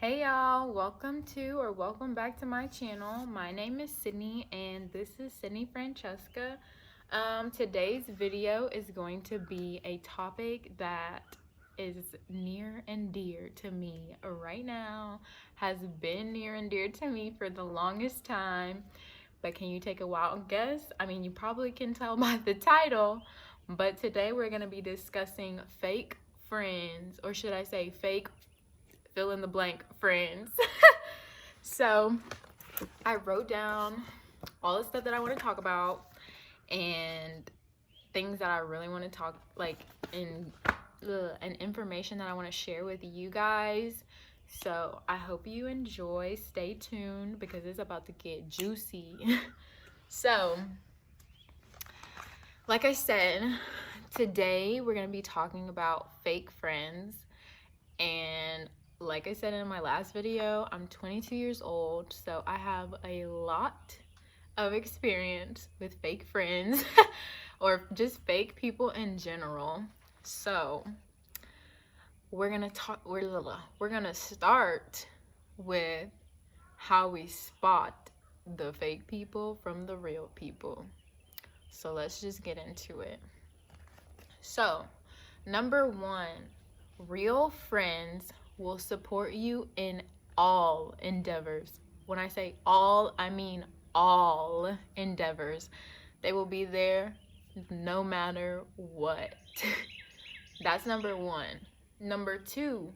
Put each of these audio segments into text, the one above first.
Hey y'all, welcome back to my channel. My name is Sydney and this is Sydney Franchesca. Today's video is going to be a topic that is near and dear to me right now, has been near and dear to me for the longest time. But can you take a wild guess? I mean, you probably can tell by the title, but today we're going to be discussing fake friends, or should I say fake fill in the blank friends. So I wrote down all the stuff that I want to talk about and things that I really want to talk and information that I want to share with you guys. So I hope you enjoy. Stay tuned because it's about to get juicy. So like I said, today we're going to be talking about fake friends. And like I said in my last video, I'm 22 years old, so I have a lot of experience with fake friends or just fake people in general. So we're gonna start with how we spot the fake people from the real people. So let's just get into it. So number one, real friends will support you in all endeavors. When I say all, I mean all endeavors. They will be there no matter what. That's number one. Number two,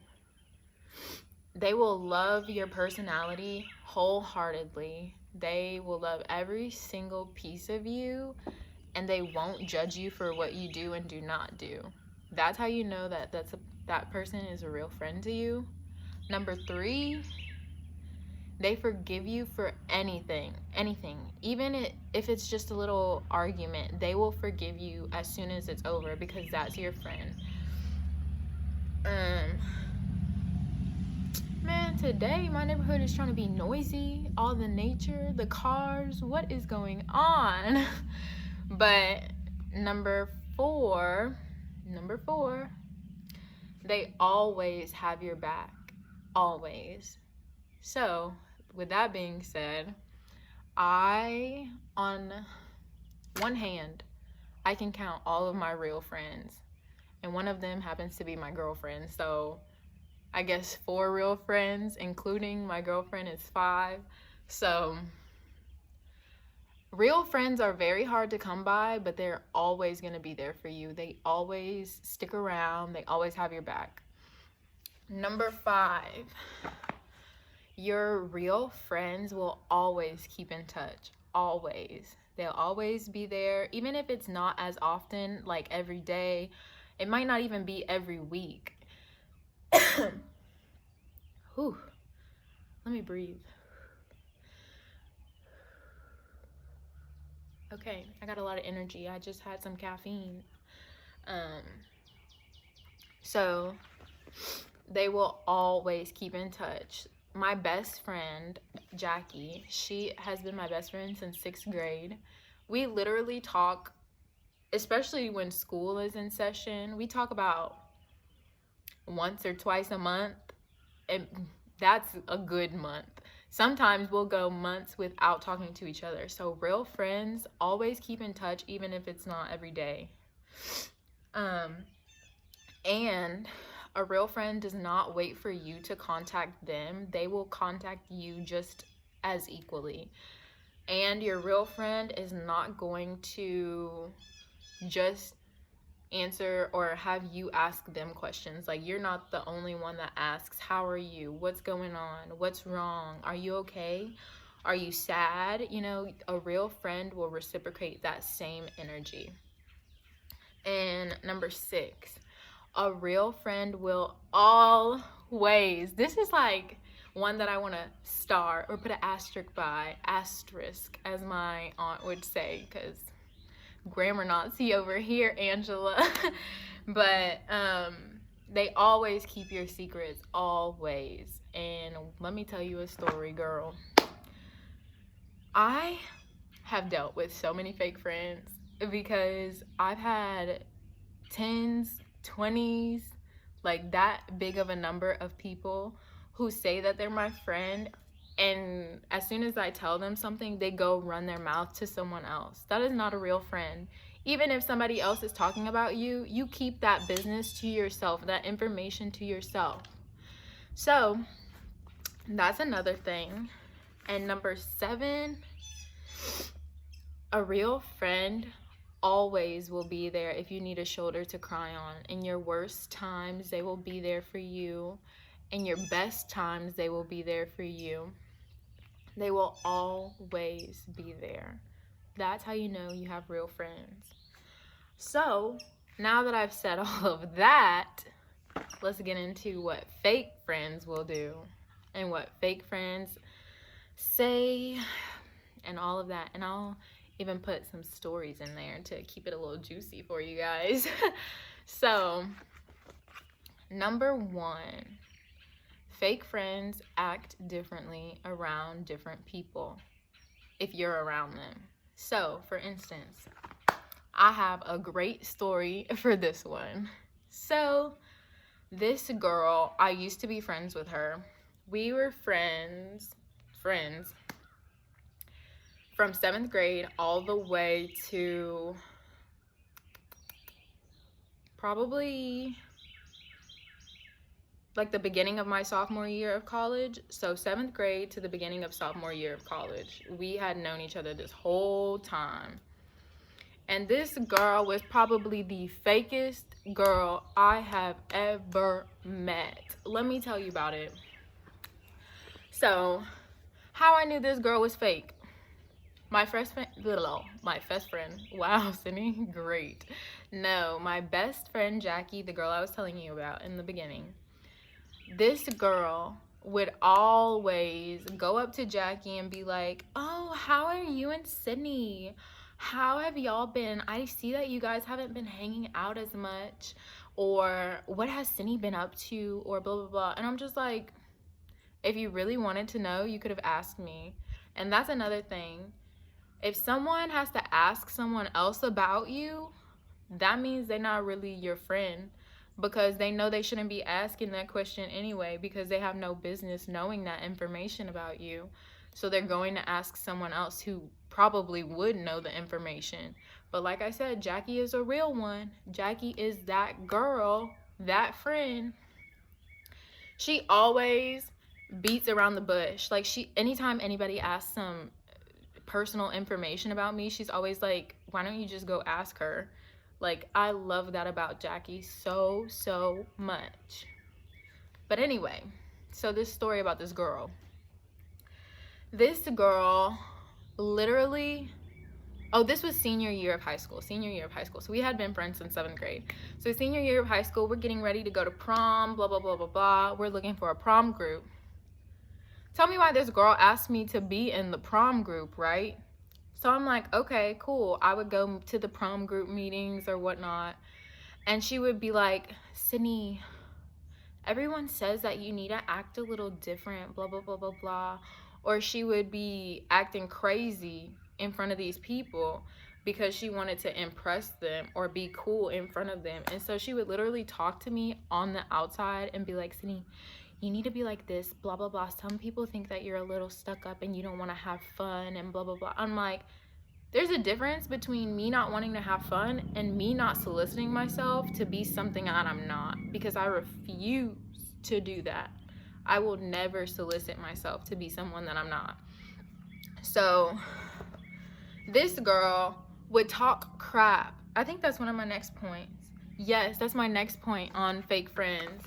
they will love your personality wholeheartedly. They will love every single piece of you, and they won't judge you for what you do and do not do. That's how you know that that person is a real friend to you. Number three, they forgive you for anything. Even if it's just a little argument, they will forgive you as soon as it's over because that's your friend. Man, today my neighborhood is trying to be noisy. All the nature, the cars, what is going on? But number four, they always have your back. Always. So, with that being said, on one hand, I can count all of my real friends. And one of them happens to be my girlfriend. So, I guess 4 real friends, including my girlfriend, is 5. So, real friends are very hard to come by, but they're always going to be there for you. They always stick around. They always have your back. Number 5, your real friends will always keep in touch. Always. They'll always be there, even if it's not as often, like every day. It might not even be every week. Whew. Let me breathe. Okay, I got a lot of energy. I just had some caffeine. So they will always keep in touch. My best friend, Jackie, she has been my best friend since 6th grade. We literally talk, especially when school is in session, we talk about once or twice a month, and that's a good month. Sometimes we'll go months without talking to each other. So real friends always keep in touch, even if it's not every day. And a real friend does not wait for you to contact them. They will contact you just as equally. And your real friend is not going to just answer or have you ask them questions. Like, you're not the only one that asks, how are you? What's going on? What's wrong? Are you okay? Are you sad? You know, a real friend will reciprocate that same energy. And number 6, a real friend will always, this is like one that I want to star or put an asterisk by, asterisk, as my aunt would say, because grammar Nazi over here, Angela. But they always keep your secrets, always. And let me tell you a story, girl. I have dealt with so many fake friends because I've had 10s, 20s, like that big of a number of people who say that they're my friend, and as soon as I tell them something, they go run their mouth to someone else. That is not a real friend. Even if somebody else is talking about you, you keep that business to yourself, that information to yourself. So that's another thing. And number 7, a real friend always will be there if you need a shoulder to cry on. In your worst times, they will be there for you. In your best times, they will be there for you. They will always be there. That's how you know you have real friends. So, now that I've said all of that, let's get into what fake friends will do and what fake friends say and all of that. And I'll even put some stories in there to keep it a little juicy for you guys. So, number 1, fake friends act differently around different people if you're around them. So, for instance, I have a great story for this one. So, this girl, I used to be friends with her. We were friends from 7th grade all the way to probably like the beginning of my sophomore year of college. So 7th grade to the beginning of sophomore year of college. We had known each other this whole time. And this girl was probably the fakest girl I have ever met. Let me tell you about it. So, how I knew this girl was fake. My best friend. Wow, Sydney, great. No, my best friend Jackie, the girl I was telling you about in the beginning. This girl would always go up to Jackie and be like, "Oh, how are you and Sydney? How have y'all been? I see that you guys haven't been hanging out as much." Or, "What has Sydney been up to?" Or blah, blah, blah. And I'm just like, if you really wanted to know, you could have asked me. And that's another thing. If someone has to ask someone else about you, that means they're not really your friend, because they know they shouldn't be asking that question anyway, because they have no business knowing that information about you. So they're going to ask someone else who probably would know the information. But like I said, Jackie is a real one. Jackie is that girl, that friend. She always beats around the bush. Like, anytime anybody asks some personal information about me, she's always like, "Why don't you just go ask her?" Like, I love that about Jackie so much. But anyway, so this story about this girl. This girl literally, this was senior year of high school. So we had been friends since 7th grade. So senior year of high school, we're getting ready to go to prom, blah, blah, blah, blah, blah. We're looking for a prom group. Tell me why this girl asked me to be in the prom group, right? So I'm like, okay, cool. I would go to the prom group meetings or whatnot. And she would be like, "Sydney, everyone says that you need to act a little different, blah, blah, blah, blah, blah." Or she would be acting crazy in front of these people because she wanted to impress them or be cool in front of them. And so she would literally talk to me on the outside and be like, "Sydney, you need to be like this, blah, blah, blah. Some people think that you're a little stuck up and you don't want to have fun and blah, blah, blah." I'm like, there's a difference between me not wanting to have fun and me not soliciting myself to be something that I'm not, because I refuse to do that. I will never solicit myself to be someone that I'm not. So this girl would talk crap. I think that's one of my next points. Yes, that's my next point on fake friends.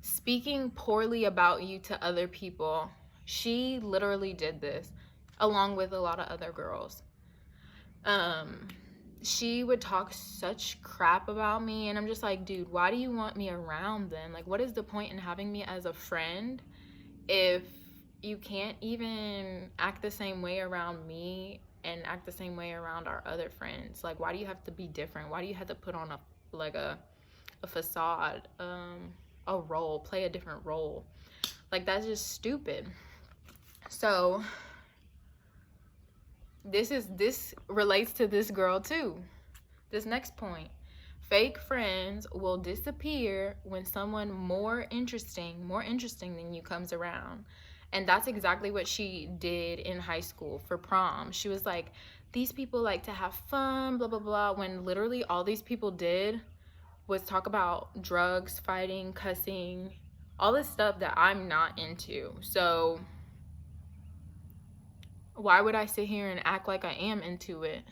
Speaking poorly about you to other people. She literally did this along with a lot of other girls. She would talk such crap about me, and I'm just like, dude, why do you want me around then? Like, what is the point in having me as a friend if you can't even act the same way around me and act the same way around our other friends? Like, why do you have to be different? Why do you have to put on a facade, a role, play a different role? Like, that's just stupid. So this relates to this girl too. This next point. fake friends will disappear when someone more interesting than you comes around. And that's exactly what she did in high school for prom. She was like, these people like to have fun, blah, blah, blah, when literally all these people did was talk about drugs, fighting, cussing, all this stuff that I'm not into. So why would I sit here and act like I am into it?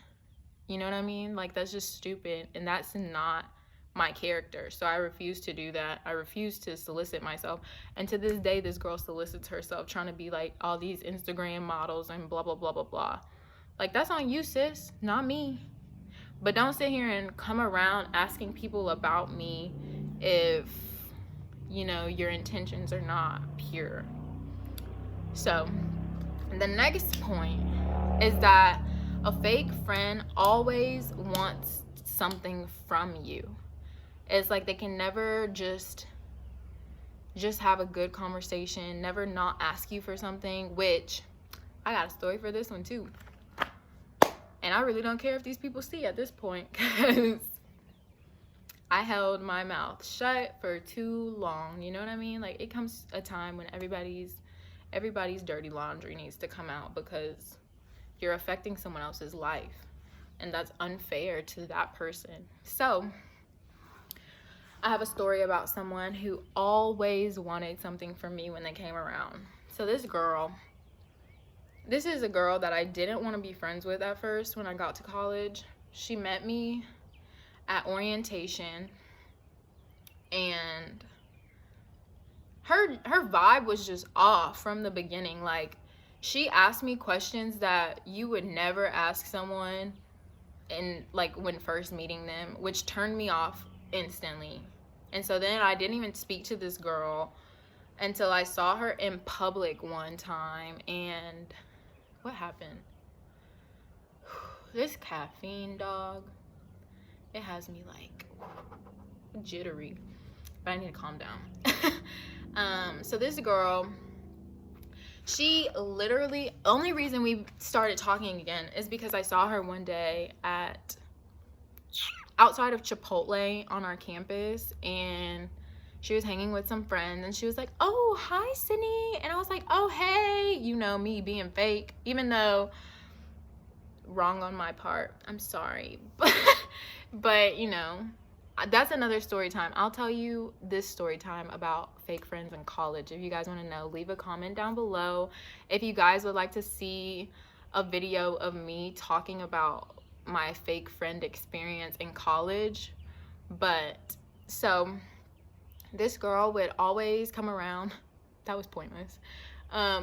You know what I mean? Like, that's just stupid, and that's not my character. So I refuse to do that. I refuse to solicit myself. And to this day, this girl solicits herself, trying to be like all these Instagram models and blah, blah, blah, blah, blah. Like, that's on you, sis, not me. But don't sit here and come around asking people about me if, you know, your intentions are not pure. So the next point is that a fake friend always wants something from you. It's like they can never just have a good conversation, never not ask you for something, which I got a story for this one too. And I really don't care if these people see at this point, because I held my mouth shut for too long. You know what I mean? Like, it comes a time when everybody's dirty laundry needs to come out, because you're affecting someone else's life, and that's unfair to that person. So I have a story about someone who always wanted something from me when they came around. So this is a girl that I didn't want to be friends with at first when I got to college. She met me at orientation, and her vibe was just off from the beginning. Like, she asked me questions that you would never ask someone in, like, when first meeting them, which turned me off instantly. And so then I didn't even speak to this girl until I saw her in public one time. And what happened? This caffeine, dog, it has me like jittery, but I need to calm down. So this girl, she literally, only reason we started talking again is because I saw her one day outside of Chipotle on our campus, and she was hanging with some friends, and she was like, oh, hi, Sydney. And I was like, oh, hey, you know, me being fake, even though wrong on my part, I'm sorry. But you know, that's another story time. I'll tell you this story time about fake friends in college. If you guys want to know, leave a comment down below. If you guys would like to see a video of me talking about my fake friend experience in college. But so this girl would always come around. That was pointless.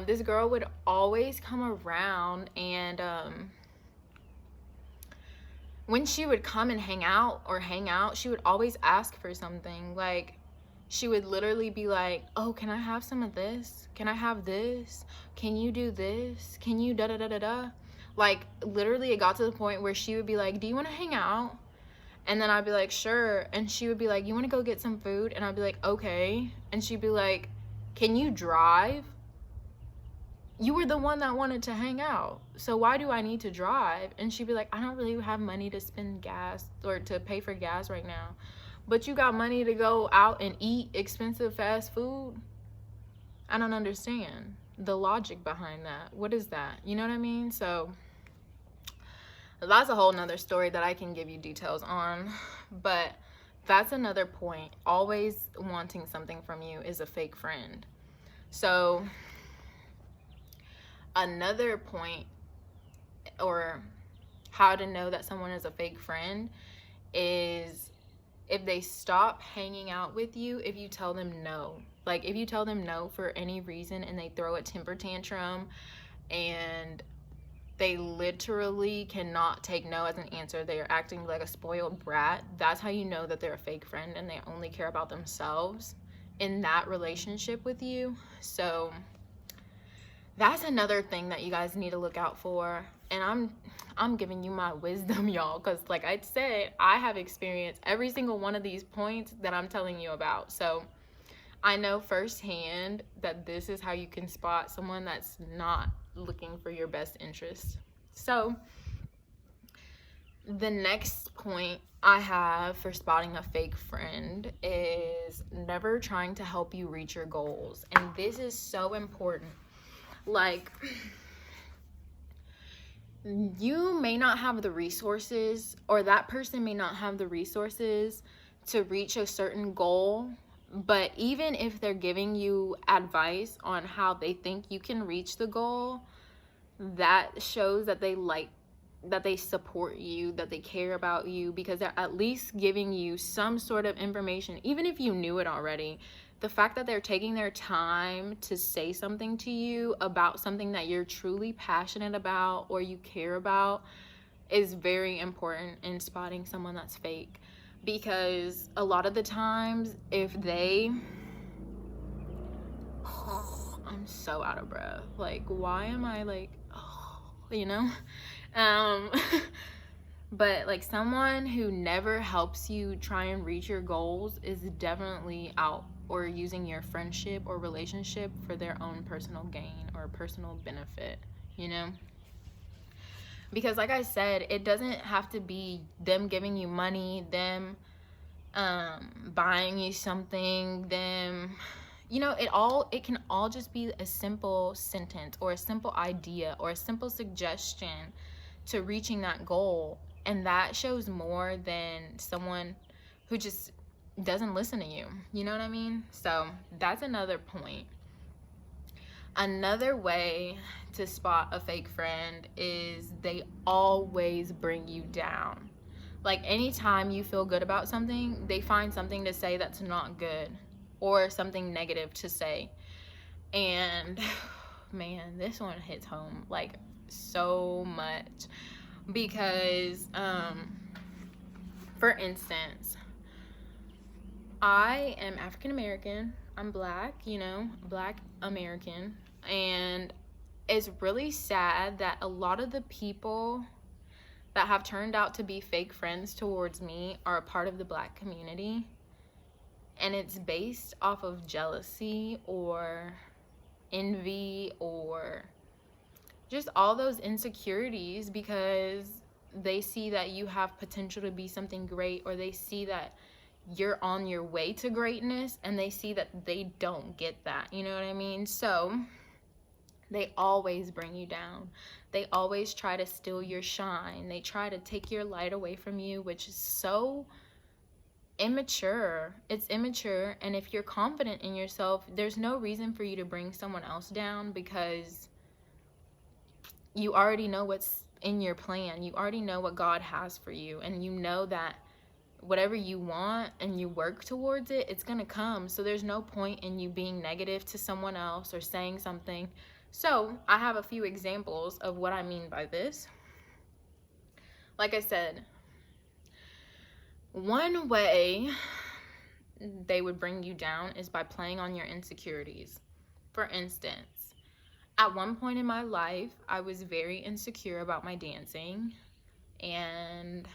This girl would always come around, and when she would come and hang out, she would always ask for something. Like, she would literally be like, oh, can I have some of this? Can I have this? Can you do this? Can you da-da-da-da-da? Like, literally, it got to the point where she would be like, do you want to hang out? And then I'd be like, sure. And she would be like, you want to go get some food? And I'd be like, okay. And she'd be like, can you drive? You were the one that wanted to hang out, so why do I need to drive? And she'd be like, I don't really have money to spend gas or to pay for gas right now, but you got money to go out and eat expensive fast food? I don't understand the logic behind that. What is that? You know what I mean? So that's a whole nother story that I can give you details on, but that's another point. Always wanting something from you is a fake friend. So another point, or how to know that someone is a fake friend, is if they stop hanging out with you if you tell them no. Like, if you tell them no for any reason and they throw a temper tantrum and they literally cannot take no as an answer, they are acting like a spoiled brat, that's how you know that they're a fake friend and they only care about themselves in that relationship with you. So that's another thing that you guys need to look out for. And I'm giving you my wisdom, y'all, because like I said, I have experienced every single one of these points that I'm telling you about. So I know firsthand that this is how you can spot someone that's not looking for your best interest. So The next point I have for spotting a fake friend is never trying to help you reach your goals. And this is so important. Like, you may not have the resources, or that person may not have the resources to reach a certain goal, but even if they're giving you advice on how they think you can reach the goal, that shows that they support you, that they care about you, because they're at least giving you some sort of information, even if you knew it already. The fact that they're taking their time to say something to you about something that you're truly passionate about or you care about is very important in spotting someone that's fake. Because a lot of the times, if they I'm so out of breath. Like, why am I like, you know? But like, someone who never helps you try and reach your goals is definitely out or using your friendship or relationship for their own personal gain or personal benefit, you know? Because like I said, it doesn't have to be them giving you money, them buying you something, them, you know, it can all just be a simple sentence or a simple idea or a simple suggestion to reaching that goal. And that shows more than someone who just doesn't listen to you. You know what I mean? So that's another point. Another way to spot a fake friend is they always bring you down. Like, anytime you feel good about something, they find something to say that's not good or something negative to say. And man, this one hits home like so much because for instance, I am African American. I'm black, you know, black American. And it's really sad that a lot of the people that have turned out to be fake friends towards me are a part of the black community. And it's based off of jealousy or envy or just all those insecurities, because they see that you have potential to be something great, or they see that you're on your way to greatness, and they see that they don't get that. You know what I mean? So they always bring you down. They always try to steal your shine. They try to take your light away from you, which is so immature. It's immature. And if you're confident in yourself, there's no reason for you to bring someone else down, because you already know what's in your plan. You already know what God has for you, and you know that whatever you want and you work towards it, it's gonna come. So there's no point in you being negative to someone else or saying something. So I have a few examples of what I mean by this. Like I said, one way they would bring you down is by playing on your insecurities. For instance, at one point in my life, I was very insecure about my dancing, and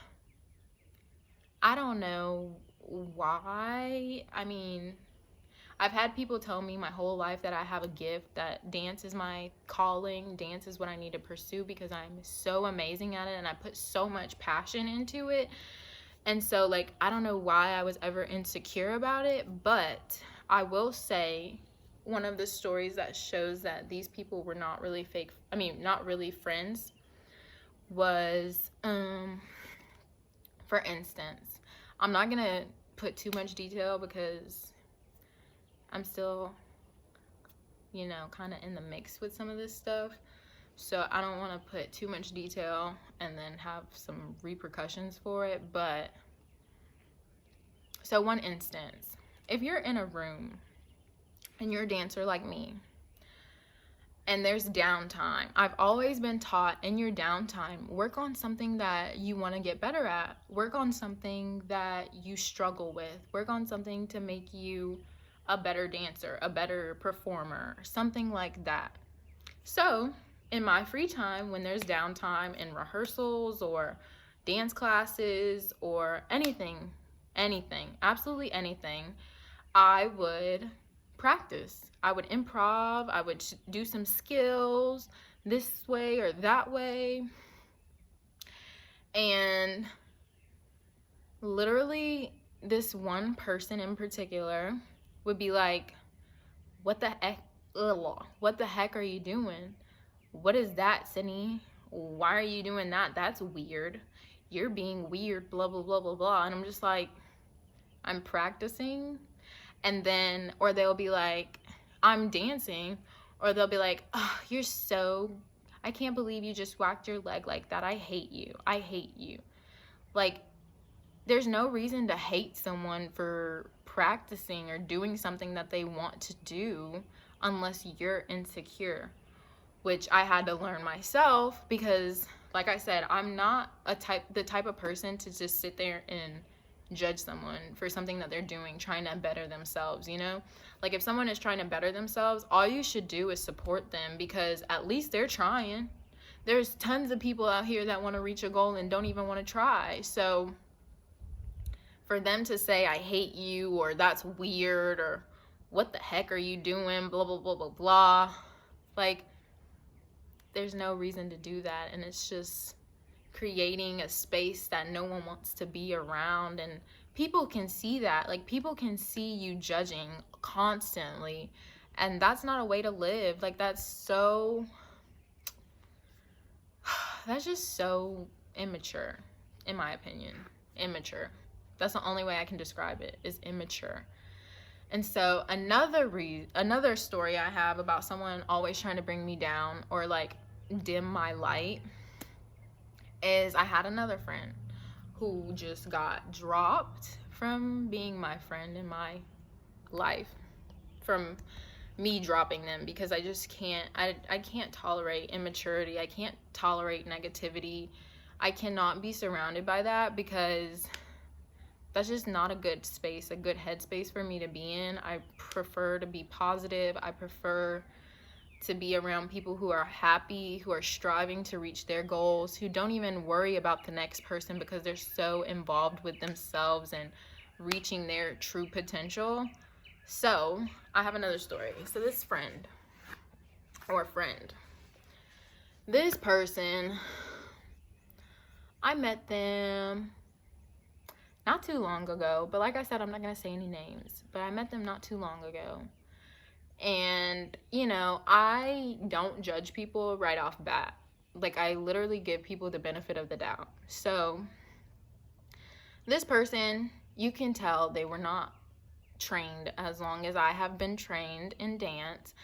I don't know why. I mean, I've had people tell me my whole life that I have a gift, that dance is my calling, dance is what I need to pursue because I'm so amazing at it and I put so much passion into it. And so, like, I don't know why I was ever insecure about it, but I will say one of the stories that shows that these people were not really not really friends was, for instance, I'm not gonna put too much detail because I'm still, you know, kind of in the mix with some of this stuff. So I don't want to put too much detail and then have some repercussions for it. But so one instance, if you're in a room and you're a dancer like me, and there's downtime, I've always been taught in your downtime, work on something that you want to get better at. Work on something that you struggle with. Work on something to make you a better dancer, a better performer, something like that. So in my free time, when there's downtime in rehearsals or dance classes or anything, absolutely anything, I would practice. I would improv. I would do some skills this way or that way. And literally, this one person in particular would be like, what the heck? Ugh, what the heck are you doing? What is that, Sydney? Why are you doing that? That's weird. You're being weird, blah, blah, blah, blah, blah. And I'm just like, I'm practicing. And then, or they'll be like, I'm dancing. Or they'll be like, oh, you're so, I can't believe you just whacked your leg like that. I hate you. I hate you. Like, there's no reason to hate someone for practicing or doing something that they want to do unless you're insecure, which I had to learn myself because, like I said, I'm not the type of person to just sit there and judge someone for something that they're doing, trying to better themselves, you know? Like, if someone is trying to better themselves, all you should do is support them because at least they're trying. There's tons of people out here that want to reach a goal and don't even want to try. So for them to say, I hate you, or that's weird, or what the heck are you doing, blah, blah, blah, blah, blah. Like, there's no reason to do that. And it's just creating a space that no one wants to be around. And people can see that. Like, people can see you judging constantly. And that's not a way to live. Like, that's just so immature, in my opinion. Immature. That's the only way I can describe it, is immature. And so another story I have about someone always trying to bring me down or like dim my light is I had another friend who just got dropped from being my friend in my life, from me dropping them, because I just can't, I can't tolerate immaturity. I can't tolerate negativity. I cannot be surrounded by that because that's just not a good space, a good headspace for me to be in. I prefer to be positive. I prefer to be around people who are happy, who are striving to reach their goals, who don't even worry about the next person because they're so involved with themselves and reaching their true potential. So I have another story. So this friend, this person, I met them not too long ago, but like I said, I'm not going to say any names, but I met them not too long ago. And, you know, I don't judge people right off bat. Like, I literally give people the benefit of the doubt. So this person, you can tell they were not trained as long as I have been trained in dance.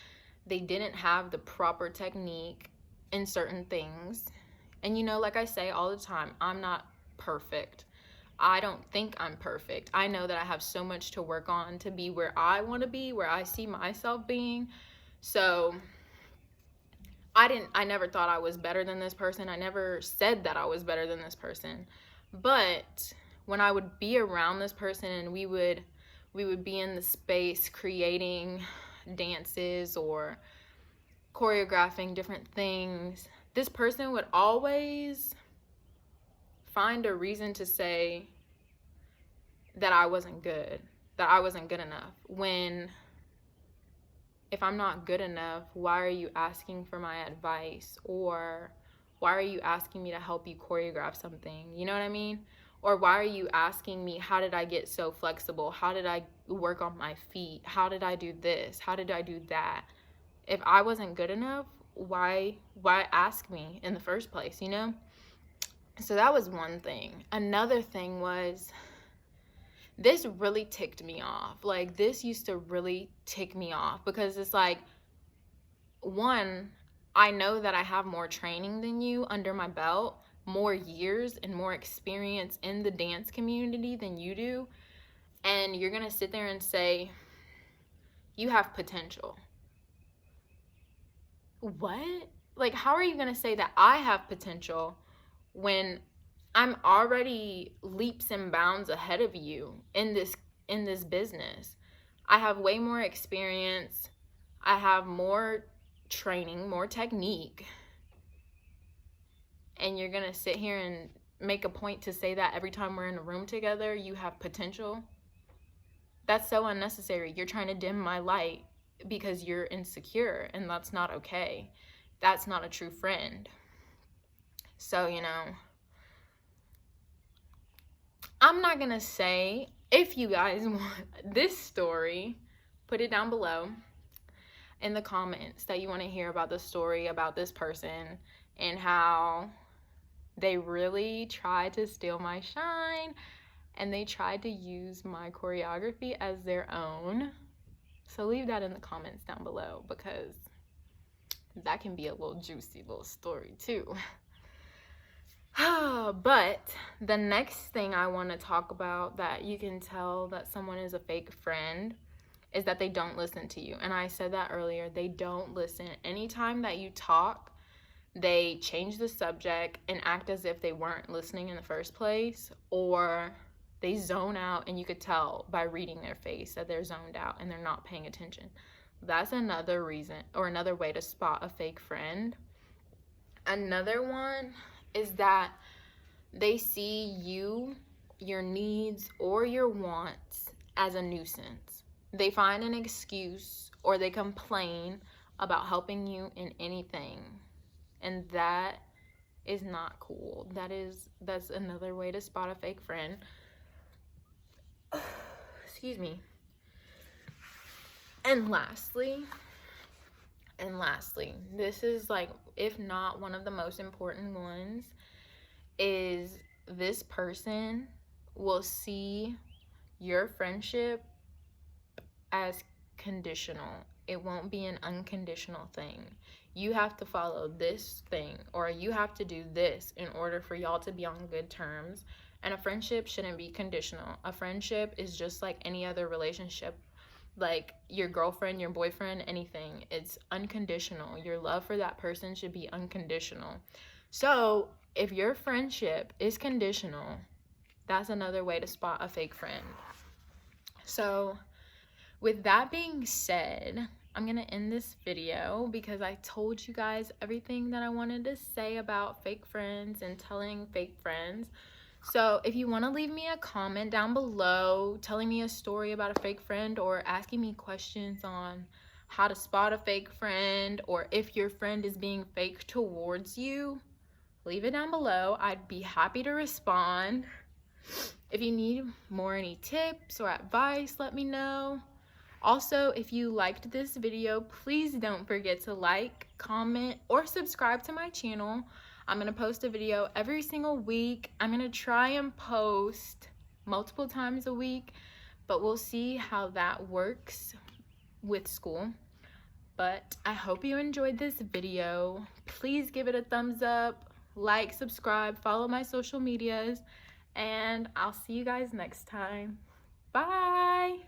They didn't have the proper technique in certain things. And, you know, like I say all the time, I'm not perfect. I don't think I'm perfect. I know that I have so much to work on to be where I want to be, where I see myself being. So I never thought I was better than this person. I never said that I was better than this person. But when I would be around this person and we would be in the space creating dances or choreographing different things, this person would always find a reason to say that I wasn't good, that I wasn't good enough. When, if I'm not good enough, why are you asking for my advice? Or why are you asking me to help you choreograph something? You know what I mean? Or why are you asking me, how did I get so flexible? How did I work on my feet? How did I do this? How did I do that? If I wasn't good enough, why ask me in the first place, you know? So that was one thing. Another thing was, this really ticked me off. Like, this used to really tick me off because it's like, one, I know that I have more training than you under my belt, more years and more experience in the dance community than you do. And you're going to sit there and say, you have potential. What? Like, how are you going to say that I have potential when I'm already leaps and bounds ahead of you in this business? I have way more experience. I have more training, more technique. And you're going to sit here and make a point to say that every time we're in a room together, you have potential? That's so unnecessary. You're trying to dim my light because you're insecure, and that's not okay. That's not a true friend. So, you know, I'm not gonna say. If you guys want this story, put it down below in the comments that you want to hear about the story about this person and how they really tried to steal my shine and they tried to use my choreography as their own. So leave that in the comments down below, because that can be a little juicy little story too. But the next thing I want to talk about that you can tell that someone is a fake friend is that they don't listen to you. And I said that earlier, they don't listen. Anytime that you talk, they change the subject and act as if they weren't listening in the first place, or they zone out, and you could tell by reading their face that they're zoned out and they're not paying attention. That's another reason, or another way to spot a fake friend. Another one is that they see you, your needs, or your wants as a nuisance. They find an excuse or they complain about helping you in anything. And that is not cool. That's another way to spot a fake friend. Excuse me. And lastly, this is like, if not one of the most important ones, is this person will see your friendship as conditional. It won't be an unconditional thing. You have to follow this thing, or you have to do this in order for y'all to be on good terms. And a friendship shouldn't be conditional. A friendship is just like any other relationship, like your girlfriend, your boyfriend, anything. It's unconditional. Your love for that person should be unconditional. So if your friendship is conditional, that's another way to spot a fake friend. So with that being said, I'm gonna end this video because I told you guys everything that I wanted to say about fake friends and telling fake friends. So if you want to leave me a comment down below telling me a story about a fake friend, or asking me questions on how to spot a fake friend, or if your friend is being fake towards you, leave it down below. I'd be happy to respond. If you need any tips or advice, let me know. Also, if you liked this video, please don't forget to like, comment, or subscribe to my channel. I'm going to post a video every single week. I'm going to try and post multiple times a week, but we'll see how that works with school. But I hope you enjoyed this video. Please give it a thumbs up, like, subscribe, follow my social medias, and I'll see you guys next time. Bye!